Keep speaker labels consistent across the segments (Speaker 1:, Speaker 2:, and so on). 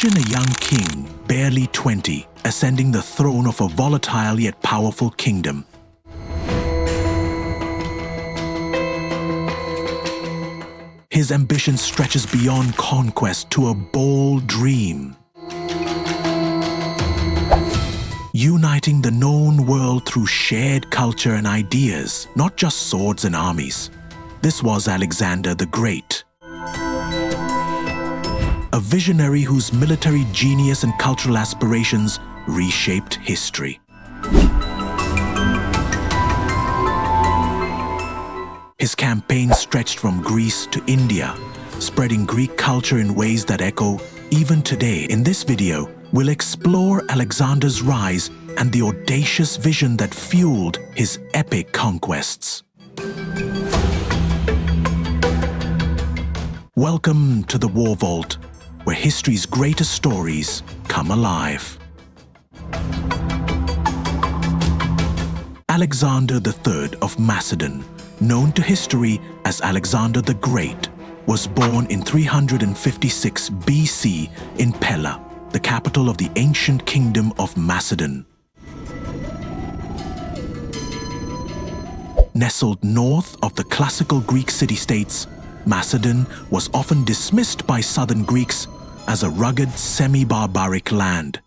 Speaker 1: Imagine a young king, barely 20, ascending the throne of a volatile yet powerful kingdom. His ambition stretches beyond conquest to a bold dream, uniting the known world through shared culture and ideas, not just swords and armies. This was Alexander the Great, a visionary whose military genius and cultural aspirations reshaped history. His campaign stretched from Greece to India, spreading Greek culture in ways that echo even today. In this video, we'll explore Alexander's rise and the audacious vision that fueled his epic conquests. Welcome to the War Vault, where history's greatest stories come alive. Alexander III of Macedon, known to history as Alexander the Great, was born in 356 BC in Pella, the capital of the ancient kingdom of Macedon. Nestled north of the classical Greek city-states, Macedon was often dismissed by southern Greeks as a rugged, semi-barbaric land.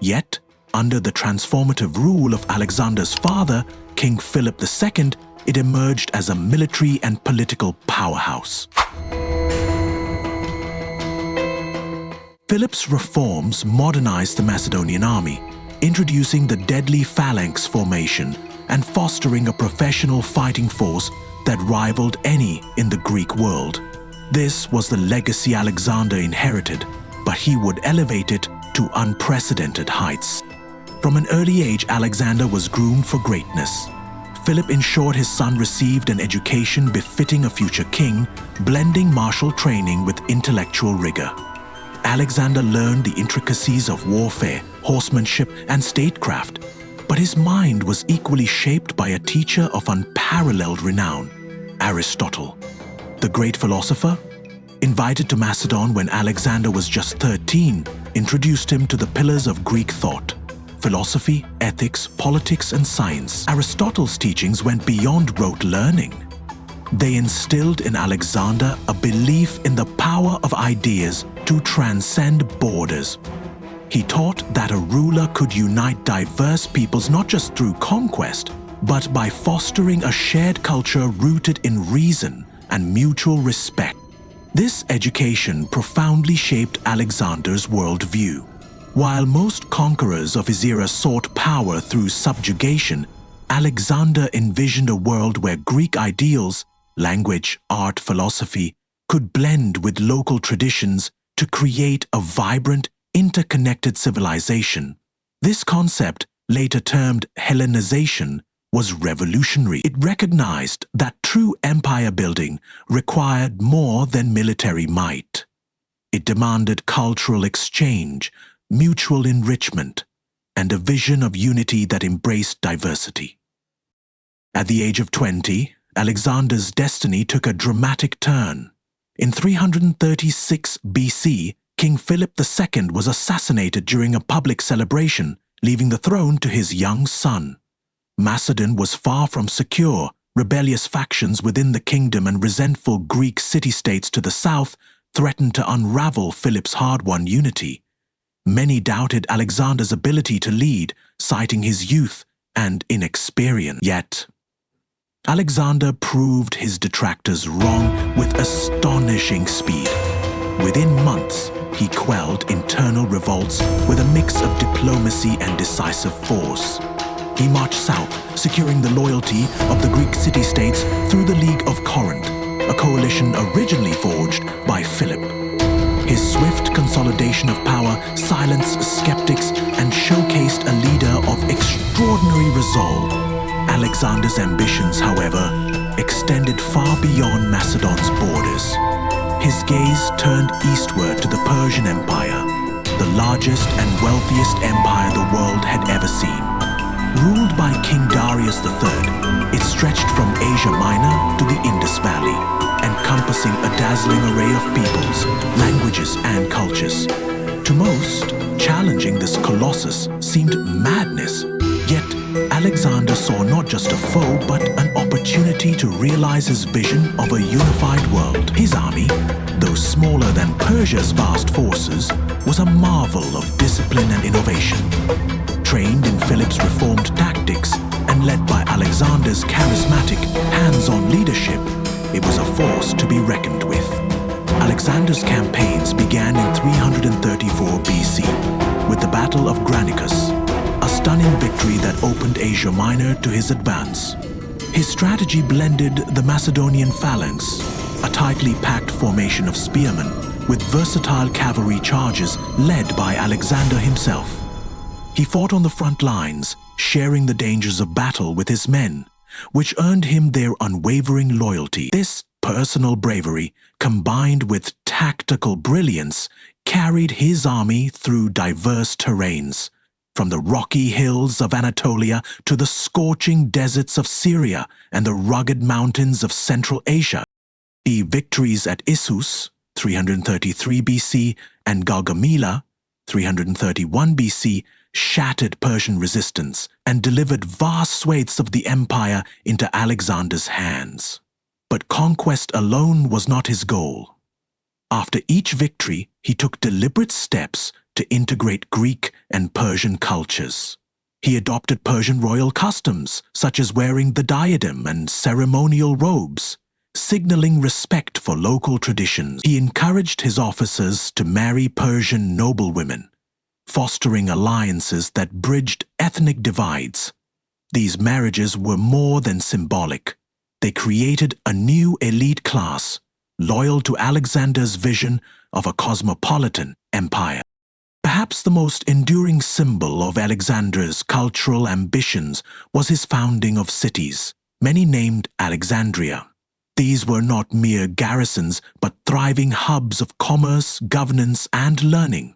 Speaker 1: Yet, under the transformative rule of Alexander's father, King Philip II, it emerged as a military and political powerhouse. Philip's reforms modernized the Macedonian army, introducing the deadly phalanx formation and fostering a professional fighting force that rivaled any in the Greek world. This was the legacy Alexander inherited, but he would elevate it to unprecedented heights. From an early age, Alexander was groomed for greatness. Philip ensured his son received an education befitting a future king, blending martial training with intellectual rigor. Alexander learned the intricacies of warfare, horsemanship, and statecraft, but his mind was equally shaped by a teacher of unparalleled renown, Aristotle. The great philosopher, invited to Macedon when Alexander was just 13, introduced him to the pillars of Greek thought: philosophy, ethics, politics, and science. Aristotle's teachings went beyond rote learning. They instilled in Alexander a belief in the power of ideas to transcend borders. He taught that a ruler could unite diverse peoples not just through conquest, but by fostering a shared culture rooted in reason and mutual respect. This education profoundly shaped Alexander's worldview. While most conquerors of his era sought power through subjugation, Alexander envisioned a world where Greek ideals, language, art, philosophy, could blend with local traditions to create a vibrant, interconnected civilization. This concept, later termed Hellenization, was revolutionary. It recognized that true empire building required more than military might. It demanded cultural exchange, mutual enrichment, and a vision of unity that embraced diversity. At the age of 20, Alexander's destiny took a dramatic turn. In 336 BC, King Philip II was assassinated during a public celebration, leaving the throne to his young son. Macedon was far from secure. Rebellious factions within the kingdom and resentful Greek city-states to the south threatened to unravel Philip's hard-won unity. Many doubted Alexander's ability to lead, citing his youth and inexperience. Yet, Alexander proved his detractors wrong with astonishing speed. Within months, he quelled internal revolts with a mix of diplomacy and decisive force. He marched south, securing the loyalty of the Greek city-states through the League of Corinth, a coalition originally forged by Philip. His swift consolidation of power silenced skeptics and showcased a leader of extraordinary resolve. Alexander's ambitions, however, extended far beyond Macedon's borders. His gaze turned eastward to the Persian Empire, the largest and wealthiest empire the world had ever seen. Ruled by King Darius III, it stretched from Asia Minor to the Indus Valley, encompassing a dazzling array forces seemed madness. Yet, Alexander saw not just a foe, but an opportunity to realize his vision of a unified world. His army, though smaller than Persia's vast forces, was a marvel of discipline and innovation. Trained in Philip's reformed tactics and led by Alexander's charismatic, hands-on leadership, it was a force to be reckoned with. Alexander's campaigns began in 334 BC with the Battle of Granicus, a stunning victory that opened Asia Minor to his advance. His strategy blended the Macedonian phalanx, a tightly packed formation of spearmen, with versatile cavalry charges led by Alexander himself. He fought on the front lines, sharing the dangers of battle with his men, which earned him their unwavering loyalty. This personal bravery, combined with tactical brilliance, carried his army through diverse terrains, from the rocky hills of Anatolia to the scorching deserts of Syria and the rugged mountains of Central Asia. The victories at Issus, 333 BC, and Gaugamela, 331 BC, shattered Persian resistance and delivered vast swathes of the empire into Alexander's hands. But conquest alone was not his goal. After each victory, he took deliberate steps to integrate Greek and Persian cultures. He adopted Persian royal customs, such as wearing the diadem and ceremonial robes, signaling respect for local traditions. He encouraged his officers to marry Persian noblewomen, fostering alliances that bridged ethnic divides. These marriages were more than symbolic. They created a new elite class, loyal to Alexander's vision of a cosmopolitan empire. Perhaps the most enduring symbol of Alexander's cultural ambitions was his founding of cities, many named Alexandria. These were not mere garrisons, but thriving hubs of commerce, governance, and learning.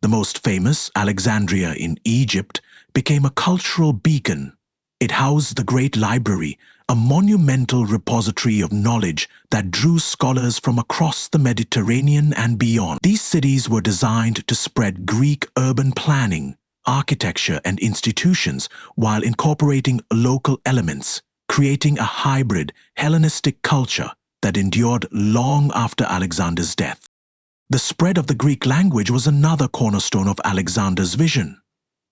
Speaker 1: The most famous, Alexandria in Egypt, became a cultural beacon. It housed the Great Library, a monumental repository of knowledge that drew scholars from across the Mediterranean and beyond. These cities were designed to spread Greek urban planning, architecture, and institutions while incorporating local elements, creating a hybrid Hellenistic culture that endured long after Alexander's death. The spread of the Greek language was another cornerstone of Alexander's vision.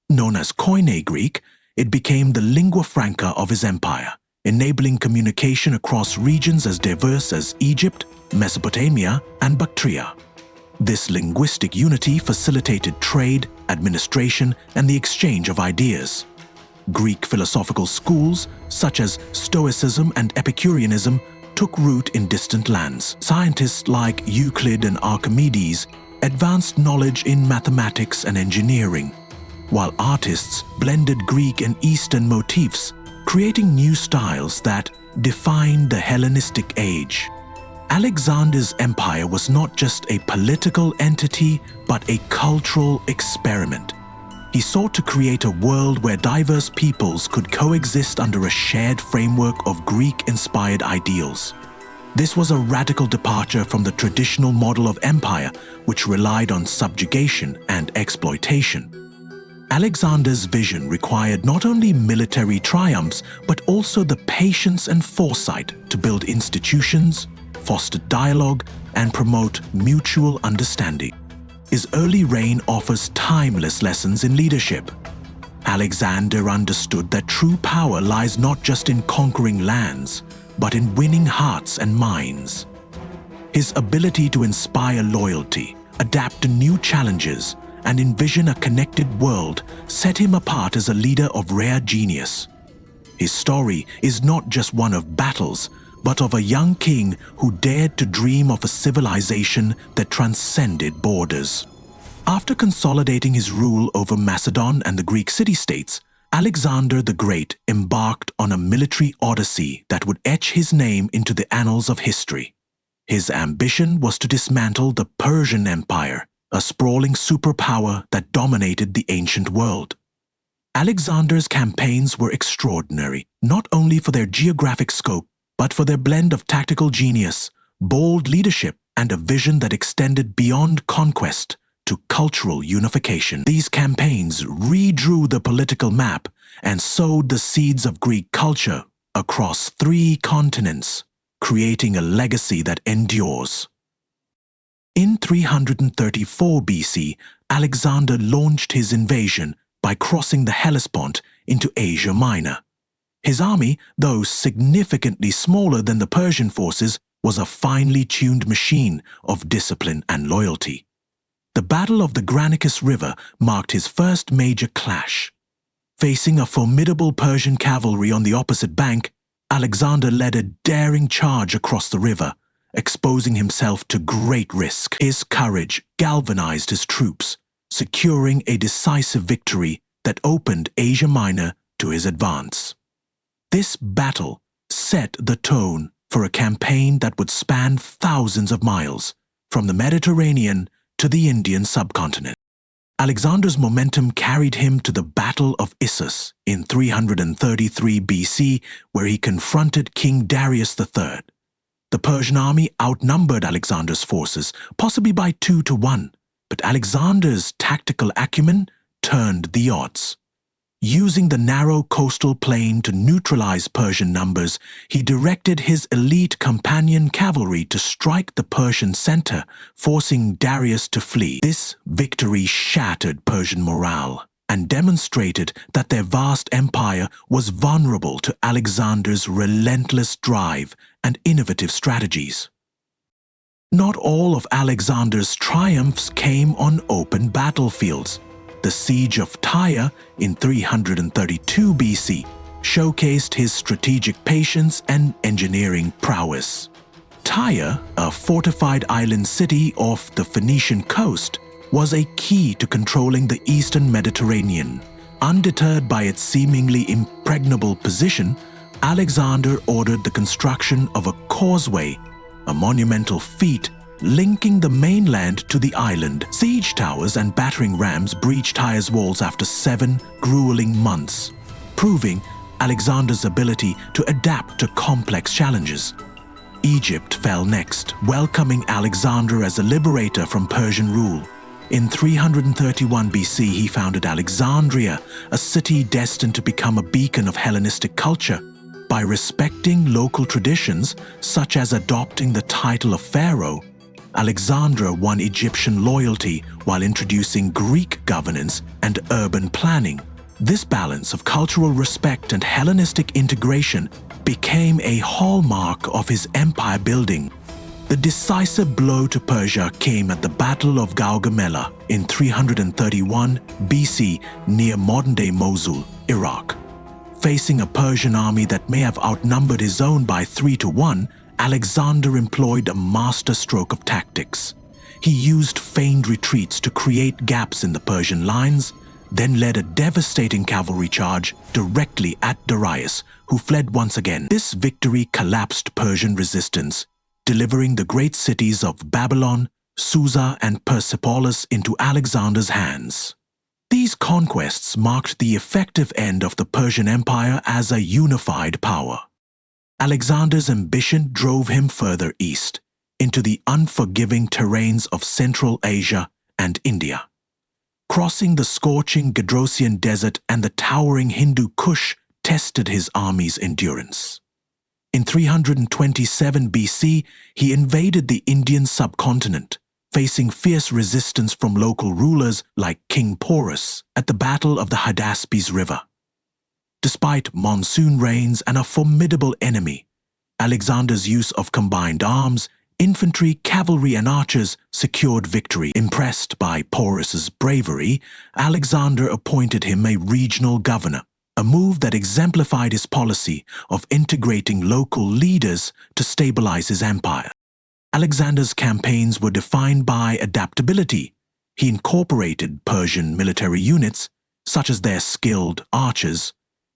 Speaker 1: Known as Koine Greek, it became the lingua franca of his empire, enabling communication across regions as diverse as Egypt, Mesopotamia, and Bactria. This linguistic unity facilitated trade, administration, and the exchange of ideas. Greek philosophical schools, such as Stoicism and Epicureanism, took root in distant lands. Scientists like Euclid and Archimedes advanced knowledge in mathematics and engineering, while artists blended Greek and Eastern motifs, creating new styles that defined the Hellenistic Age. Alexander's empire was not just a political entity, but a cultural experiment. He sought to create a world where diverse peoples could coexist under a shared framework of Greek-inspired ideals. This was a radical departure from the traditional model of empire, which relied on subjugation and exploitation. Alexander's vision required not only military triumphs, but also the patience and foresight to build institutions, foster dialogue, and promote mutual understanding. His early reign offers timeless lessons in leadership. Alexander understood that true power lies not just in conquering lands, but in winning hearts and minds. His ability to inspire loyalty, adapt to new challenges, and envision a connected world set him apart as a leader of rare genius. His story is not just one of battles, but of a young king who dared to dream of a civilization that transcended borders. After consolidating his rule over Macedon and the Greek city-states, Alexander the Great embarked on a military odyssey that would etch his name into the annals of history. His ambition was to dismantle the Persian Empire, a sprawling superpower that dominated the ancient world. Alexander's campaigns were extraordinary, not only for their geographic scope, but for their blend of tactical genius, bold leadership, and a vision that extended beyond conquest to cultural unification. These campaigns redrew the political map and sowed the seeds of Greek culture across 3 continents, creating a legacy that endures. In 334 BC, Alexander launched his invasion by crossing the Hellespont into Asia Minor. His army, though significantly smaller than the Persian forces, was a finely tuned machine of discipline and loyalty. The Battle of the Granicus River marked his first major clash. Facing a formidable Persian cavalry on the opposite bank, Alexander led a daring charge across the river, exposing himself to great risk. His courage galvanized his troops, securing a decisive victory that opened Asia Minor to his advance. This battle set the tone for a campaign that would span thousands of miles, from the Mediterranean to the Indian subcontinent. Alexander's momentum carried him to the Battle of Issus in 333 BC, where he confronted King Darius III. The Persian army outnumbered Alexander's forces, possibly by 2 to 1, but Alexander's tactical acumen turned the odds. Using the narrow coastal plain to neutralize Persian numbers, he directed his elite companion cavalry to strike the Persian center, forcing Darius to flee. This victory shattered Persian morale and demonstrated that their vast empire was vulnerable to Alexander's relentless drive and innovative strategies. Not all of Alexander's triumphs came on open battlefields. The siege of Tyre in 332 BC showcased his strategic patience and engineering prowess. Tyre, a fortified island city off the Phoenician coast, was a key to controlling the eastern Mediterranean. Undeterred by its seemingly impregnable position, Alexander ordered the construction of a causeway, a monumental feat linking the mainland to the island. Siege towers and battering rams breached Tyre's walls after 7 grueling months, proving Alexander's ability to adapt to complex challenges. Egypt fell next, welcoming Alexander as a liberator from Persian rule. In 331 BC, he founded Alexandria, a city destined to become a beacon of Hellenistic culture. By respecting local traditions, such as adopting the title of pharaoh, Alexander won Egyptian loyalty while introducing Greek governance and urban planning. This balance of cultural respect and Hellenistic integration became a hallmark of his empire building. The decisive blow to Persia came at the Battle of Gaugamela in 331 BC near modern-day Mosul, Iraq. Facing a Persian army that may have outnumbered his own by 3 to 1, Alexander employed a masterstroke of tactics. He used feigned retreats to create gaps in the Persian lines, then led a devastating cavalry charge directly at Darius, who fled once again. This victory collapsed Persian resistance, delivering the great cities of Babylon, Susa, and Persepolis into Alexander's hands. These conquests marked the effective end of the Persian Empire as a unified power. Alexander's ambition drove him further east, into the unforgiving terrains of Central Asia and India. Crossing the scorching Gedrosian desert and the towering Hindu Kush tested his army's endurance. In 327 BC, he invaded the Indian subcontinent, facing fierce resistance from local rulers like King Porus at the Battle of the Hydaspes River. Despite monsoon rains and a formidable enemy, Alexander's use of combined arms, infantry, cavalry, and archers secured victory. Impressed by Porus's bravery, Alexander appointed him a regional governor, a move that exemplified his policy of integrating local leaders to stabilize his empire. Alexander's campaigns were defined by adaptability. He incorporated Persian military units, such as their skilled archers,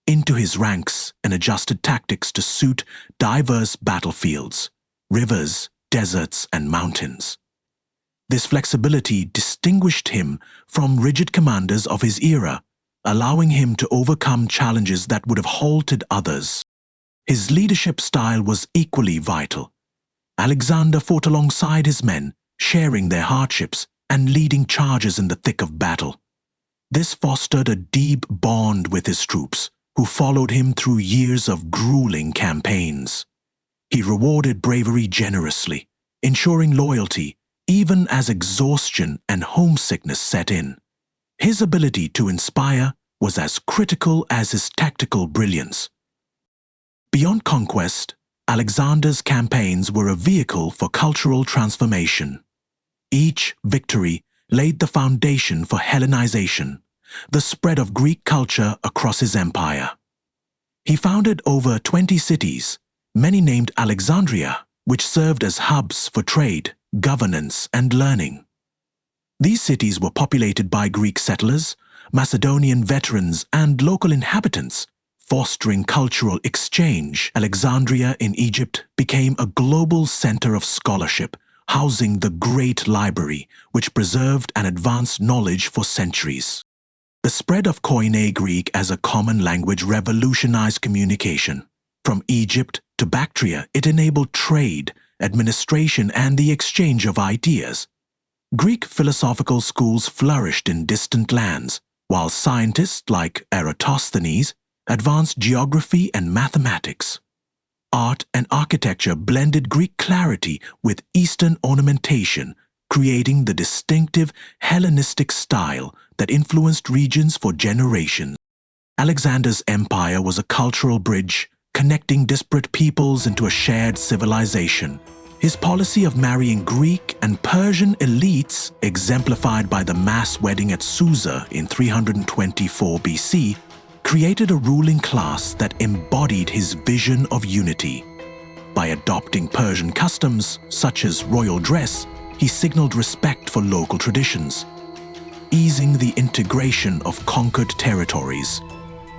Speaker 1: into his ranks and adjusted tactics to suit diverse battlefields, rivers, deserts, and mountains. This flexibility distinguished him from rigid commanders of his era, allowing him to overcome challenges that would have halted others. His leadership style was equally vital. Alexander fought alongside his men, sharing their hardships and leading charges in the thick of battle. This fostered a deep bond with his troops, who followed him through years of grueling campaigns. He rewarded bravery generously, ensuring loyalty even as exhaustion and homesickness set in. His ability to inspire was as critical as his tactical brilliance. Beyond conquest, Alexander's campaigns were a vehicle for cultural transformation. Each victory laid the foundation for Hellenization, the spread of Greek culture across his empire. He founded over 20 cities, many named Alexandria, which served as hubs for trade, governance, and learning. These cities were populated by Greek settlers, Macedonian veterans, and local inhabitants, fostering cultural exchange. Alexandria in Egypt became a global center of scholarship, housing the Great Library, which preserved and advanced knowledge for centuries. The spread of Koine Greek as a common language revolutionized communication. From Egypt to Bactria, it enabled trade, administration, and the exchange of ideas. Greek philosophical schools flourished in distant lands, while scientists like Eratosthenes advanced geography and mathematics. Art and architecture blended Greek clarity with Eastern ornamentation, creating the distinctive Hellenistic style that influenced regions for generations. Alexander's empire was a cultural bridge, connecting disparate peoples into a shared civilization. His policy of marrying Greek and Persian elites, exemplified by the mass wedding at Susa in 324 BC, created a ruling class that embodied his vision of unity. By adopting Persian customs, such as royal dress, he signaled respect for local traditions, easing the integration of conquered territories.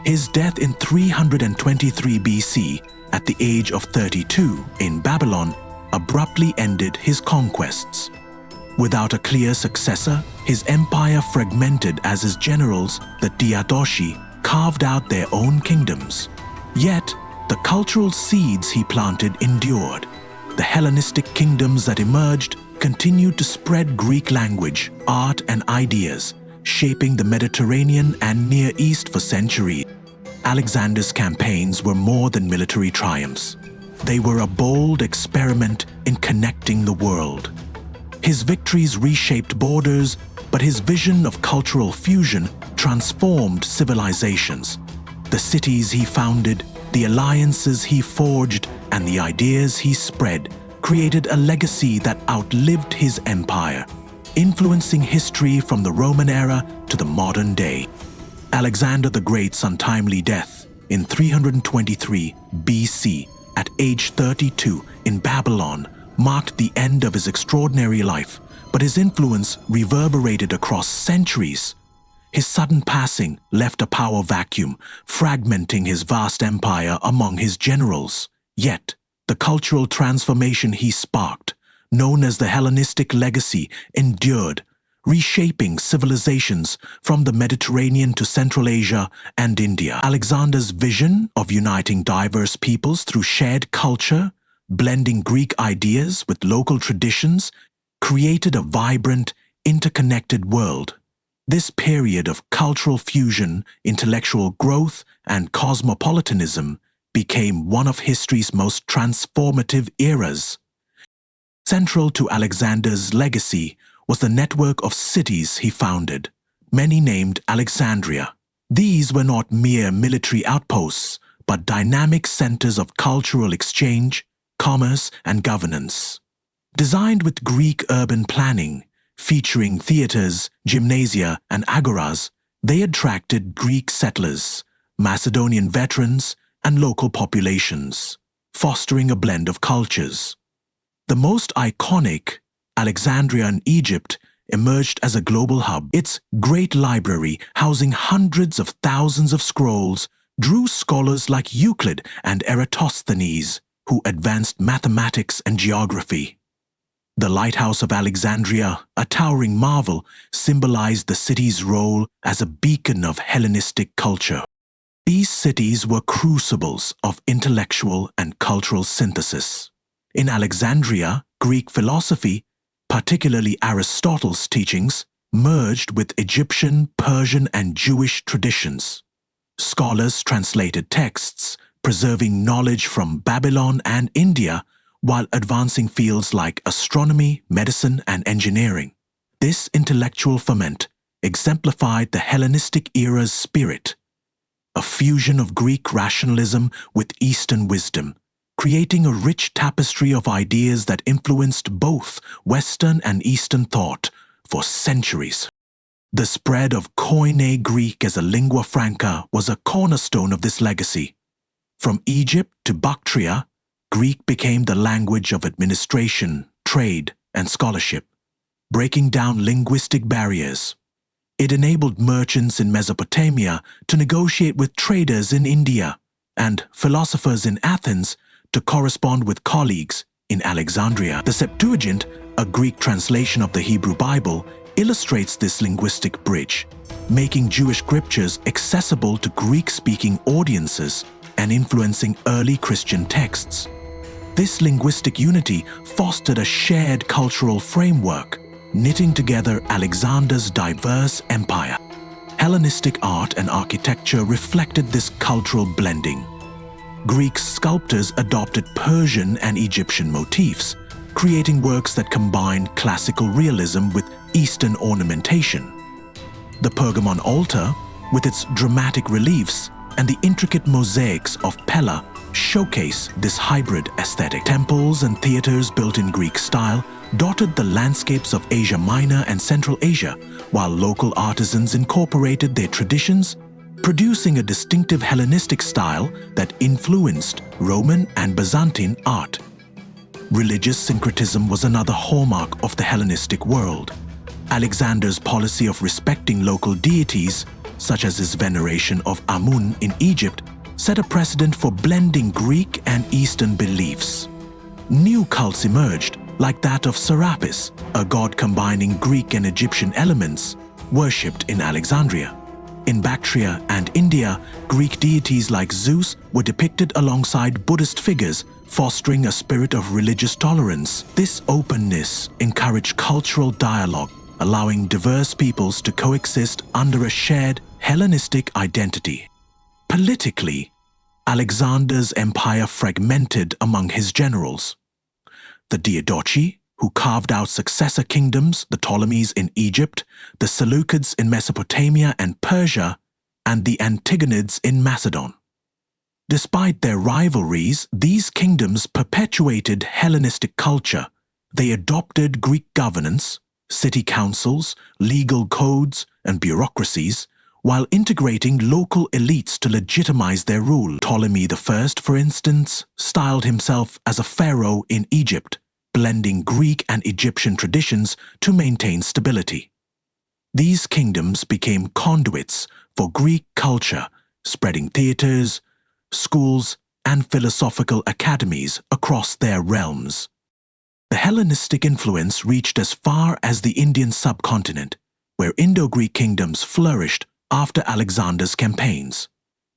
Speaker 1: His death in 323 BC, at the age of 32 in Babylon, abruptly ended his conquests. Without a clear successor, his empire fragmented as his generals, the Diadochi, carved out their own kingdoms. Yet, the cultural seeds he planted endured. The Hellenistic kingdoms that emerged continued to spread Greek language, art, and ideas, shaping the Mediterranean and Near East for centuries. Alexander's campaigns were more than military triumphs. They were a bold experiment in connecting the world. His victories reshaped borders, but his vision of cultural fusion transformed civilizations. The cities he founded, the alliances he forged, and the ideas he spread created a legacy that outlived his empire, influencing history from the Roman era to the modern day. Alexander the Great's untimely death in 323 BC at age 32 in Babylon marked the end of his extraordinary life, but his influence reverberated across centuries. His sudden passing left a power vacuum, fragmenting his vast empire among his generals. Yet, the cultural transformation he sparked, known as the Hellenistic legacy, endured, reshaping civilizations from the Mediterranean to Central Asia and India. Alexander's vision of uniting diverse peoples through shared culture, blending Greek ideas with local traditions, created a vibrant, interconnected world. This period of cultural fusion, intellectual growth, and cosmopolitanism became one of history's most transformative eras. Central to Alexander's legacy was the network of cities he founded, many named Alexandria. These were not mere military outposts, but dynamic centers of cultural exchange, commerce, and governance. Designed with Greek urban planning, featuring theaters, gymnasia, and agoras, they attracted Greek settlers, Macedonian veterans, and local populations, fostering a blend of cultures. The most iconic, Alexandria in Egypt, emerged as a global hub. Its great library, housing hundreds of thousands of scrolls, drew scholars like Euclid and Eratosthenes, who advanced mathematics and geography. The Lighthouse of Alexandria, a towering marvel, symbolized the city's role as a beacon of Hellenistic culture. These cities were crucibles of intellectual and cultural synthesis. In Alexandria, Greek philosophy, particularly Aristotle's teachings, merged with Egyptian, Persian, and Jewish traditions. Scholars translated texts, preserving knowledge from Babylon and India while advancing fields like astronomy, medicine, and engineering. This intellectual ferment exemplified the Hellenistic era's spirit, a fusion of Greek rationalism with Eastern wisdom, creating a rich tapestry of ideas that influenced both Western and Eastern thought for centuries. The spread of Koine Greek as a lingua franca was a cornerstone of this legacy. From Egypt to Bactria, Greek became the language of administration, trade, and scholarship, breaking down linguistic barriers. It enabled merchants in Mesopotamia to negotiate with traders in India and philosophers in Athens to correspond with colleagues in Alexandria. The Septuagint, a Greek translation of the Hebrew Bible, illustrates this linguistic bridge, making Jewish scriptures accessible to Greek-speaking audiences and influencing early Christian texts. This linguistic unity fostered a shared cultural framework, knitting together Alexander's diverse empire. Hellenistic art and architecture reflected this cultural blending. Greek sculptors adopted Persian and Egyptian motifs, creating works that combined classical realism with Eastern ornamentation. The Pergamon altar, with its dramatic reliefs and the intricate mosaics of Pella, showcase this hybrid aesthetic. Temples and theaters built in Greek style dotted the landscapes of Asia Minor and Central Asia, while local artisans incorporated their traditions, producing a distinctive Hellenistic style that influenced Roman and Byzantine art. Religious syncretism was another hallmark of the Hellenistic world. Alexander's policy of respecting local deities, such as his veneration of Amun in Egypt, set a precedent for blending Greek and Eastern beliefs. New cults emerged, like that of Serapis, a god combining Greek and Egyptian elements, worshipped in Alexandria. In Bactria and India, Greek deities like Zeus were depicted alongside Buddhist figures, fostering a spirit of religious tolerance. This openness encouraged cultural dialogue, allowing diverse peoples to coexist under a shared Hellenistic identity. Politically, Alexander's empire fragmented among his generals. The Diadochi, who carved out successor kingdoms, the Ptolemies in Egypt, the Seleucids in Mesopotamia and Persia, and the Antigonids in Macedon. Despite their rivalries, these kingdoms perpetuated Hellenistic culture. They adopted Greek governance, city councils, legal codes, and bureaucracies, while integrating local elites to legitimize their rule. Ptolemy I, for instance, styled himself as a pharaoh in Egypt, blending Greek and Egyptian traditions to maintain stability. These kingdoms became conduits for Greek culture, spreading theaters, schools, and philosophical academies across their realms. The Hellenistic influence reached as far as the Indian subcontinent, where Indo-Greek kingdoms flourished after Alexander's campaigns.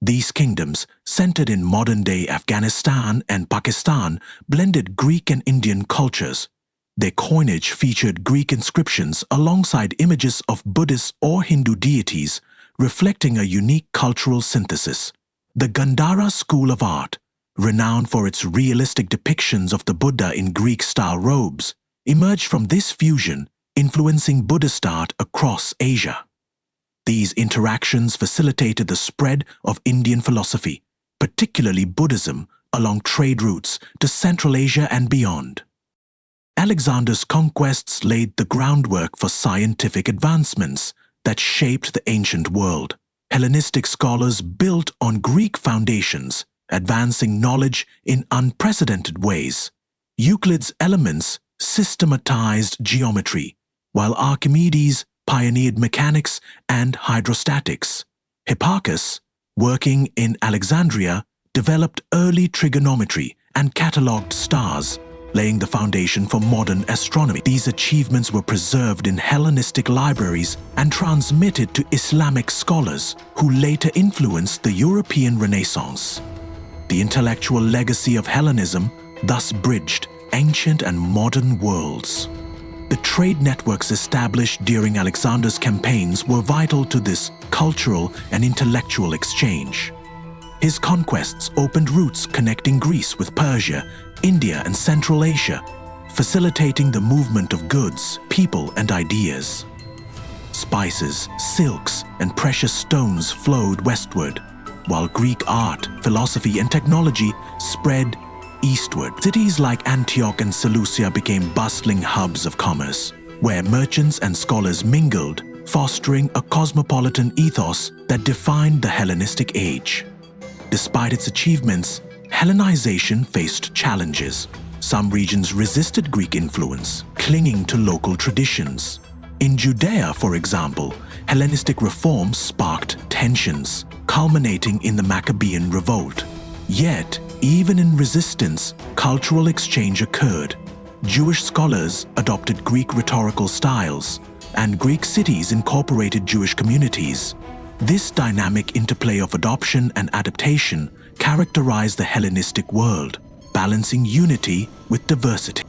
Speaker 1: These kingdoms, centered in modern-day Afghanistan and Pakistan, blended Greek and Indian cultures. Their coinage featured Greek inscriptions alongside images of Buddhist or Hindu deities, reflecting a unique cultural synthesis. The Gandhara school of art, renowned for its realistic depictions of the Buddha in Greek-style robes, emerged from this fusion, influencing Buddhist art across Asia. These interactions facilitated the spread of Indian philosophy, particularly Buddhism, along trade routes to Central Asia and beyond. Alexander's conquests laid the groundwork for scientific advancements that shaped the ancient world. Hellenistic scholars built on Greek foundations, advancing knowledge in unprecedented ways. Euclid's Elements systematized geometry, while Archimedes pioneered mechanics and hydrostatics. Hipparchus, working in Alexandria, developed early trigonometry and catalogued stars, laying the foundation for modern astronomy. These achievements were preserved in Hellenistic libraries and transmitted to Islamic scholars, who later influenced the European Renaissance. The intellectual legacy of Hellenism thus bridged ancient and modern worlds. The trade networks established during Alexander's campaigns were vital to this cultural and intellectual exchange. His conquests opened routes connecting Greece with Persia, India, and Central Asia, facilitating the movement of goods, people, and ideas. Spices, silks, and precious stones flowed westward, while Greek art, philosophy, and technology spread eastward. Cities like Antioch and Seleucia became bustling hubs of commerce, where merchants and scholars mingled, fostering a cosmopolitan ethos that defined the Hellenistic Age. Despite its achievements, Hellenization faced challenges. Some regions resisted Greek influence, clinging to local traditions. In Judea, for example, Hellenistic reforms sparked tensions, culminating in the Maccabean revolt. Yet, even in resistance, cultural exchange occurred. Jewish scholars adopted Greek rhetorical styles, and Greek cities incorporated Jewish communities. This dynamic interplay of adoption and adaptation characterized the Hellenistic world, balancing unity with diversity.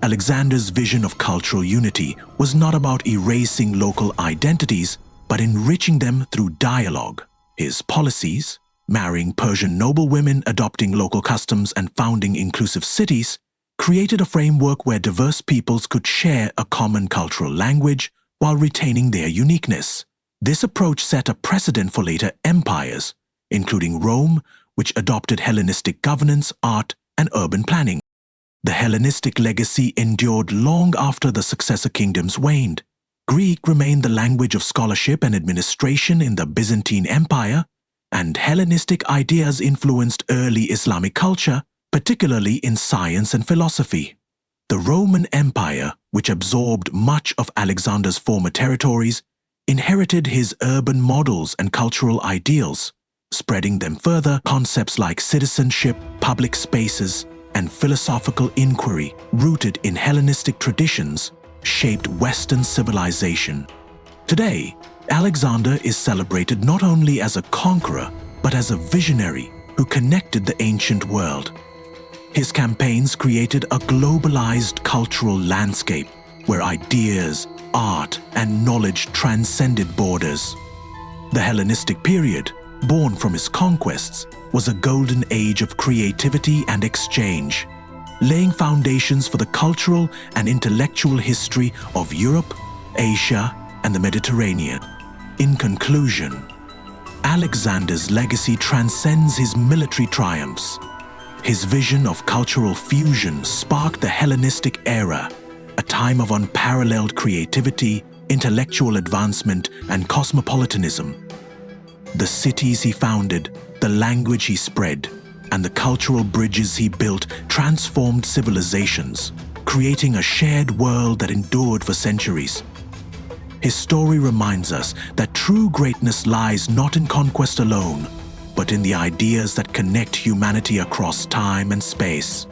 Speaker 1: Alexander's vision of cultural unity was not about erasing local identities, but enriching them through dialogue. His policies, marrying Persian noblewomen, adopting local customs, and founding inclusive cities, created a framework where diverse peoples could share a common cultural language while retaining their uniqueness. This approach set a precedent for later empires, including Rome, which adopted Hellenistic governance, art, and urban planning. The Hellenistic legacy endured long after the successor kingdoms waned. Greek remained the language of scholarship and administration in the Byzantine Empire, and Hellenistic ideas influenced early Islamic culture, particularly in science and philosophy. The Roman Empire, which absorbed much of Alexander's former territories, inherited his urban models and cultural ideals. Spreading them further, concepts like citizenship, public spaces, and philosophical inquiry, rooted in Hellenistic traditions, shaped Western civilization. Today, Alexander is celebrated not only as a conqueror, but as a visionary who connected the ancient world. His campaigns created a globalized cultural landscape where ideas, art, and knowledge transcended borders. The Hellenistic period, born from his conquests, was a golden age of creativity and exchange, laying foundations for the cultural and intellectual history of Europe, Asia, and the Mediterranean. In conclusion, Alexander's legacy transcends his military triumphs. His vision of cultural fusion sparked the Hellenistic era, a time of unparalleled creativity, intellectual advancement, and cosmopolitanism. The cities he founded, the language he spread, and the cultural bridges he built transformed civilizations, creating a shared world that endured for centuries. His story reminds us that true greatness lies not in conquest alone, but in the ideas that connect humanity across time and space.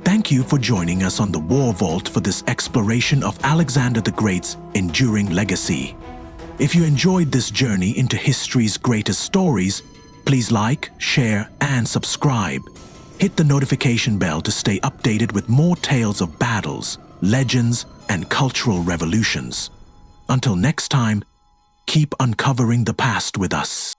Speaker 1: Thank you for joining us on the War Vault for this exploration of Alexander the Great's enduring legacy. If you enjoyed this journey into history's greatest stories, please like, share, and subscribe. Hit the notification bell to stay updated with more tales of battles, legends, and cultural revolutions. Until next time, keep uncovering the past with us.